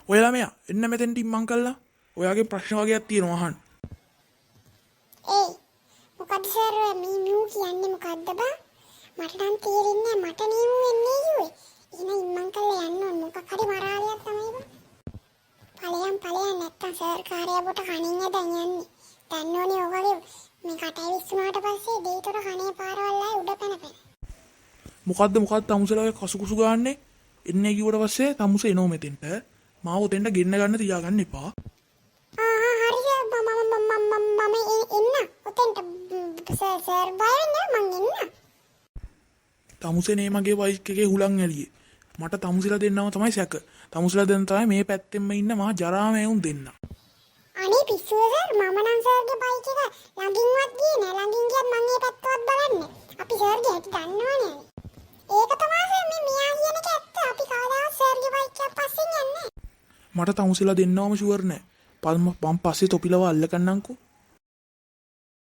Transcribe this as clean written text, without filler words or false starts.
ඔයලා මෙයා එන්න මෙතෙන්ට ඉම්මන් කළා. ඔයාගේ ප්‍රශ්න වගේක් තියෙනවා අහන්න. ඒ මොකද සර් මේ මියු කියන්නේ මොකද්ද බා? මට නම් තේරෙන්නේ නැහැ. මට නියු වෙන්නේ කිව්වේ. එහෙනම් ඉම්මන් කළා යන්න ඕන. මොකක් හරි මරාලියක් තමයි බා. ඵලයන් නැත්තම් සර් කාර්යබොට කණින්න දැන් යන්නේ. දන්නෝනේ ඔයගොල්ලෝ මේ කටයි විශ්ුණාට පස්සේ දෙයිතොර කණේ පාරවල් ආයි උඩ පැනපැන. මොකද්ද තමුසලා ඔය කසුකුසු ගාන්නේ? එන්නේ කිව්වට පස්සේ තමුස එනෝ මෙතෙන්ට. මාව උතෙන්ට ගෙන්න ගන්න තියාගන්න එපා. හරි මම එන්න. ඔතෙන්ට සර් බය වෙන්නේ මං එන්න. තමුසනේ මගේ බයික් එකේ හුලං ඇලියේ. මට තමුසලා දෙන්නම තමයි සැක. තමුසලා දෙන්න තමයි මේ පැත්තෙන්ම ඉන්න මහා ජරාමේ උන් දෙන්න. අනේ පිස්සුව සර් මම නම් සර්ගේ බයික් එක ළඟින්වත් ගියේ නෑ. ළඟින් ගියත් මං ඒ පැත්තවත් බලන්නේ. අපි සර්ගේ හැටි දන්නවනේ. ඒක තමයි සර් මේ මියා කියන එක ඇත්ත. අපි කවදාවත් සර්ගේ බයික් එක පස්සෙන් යන්නේ නෑ. මට තමුසලා දෙන්නවම ෂුවර් නෑ. මම පස්සේ තොපිලව අල්ලගන්නම්කෝ.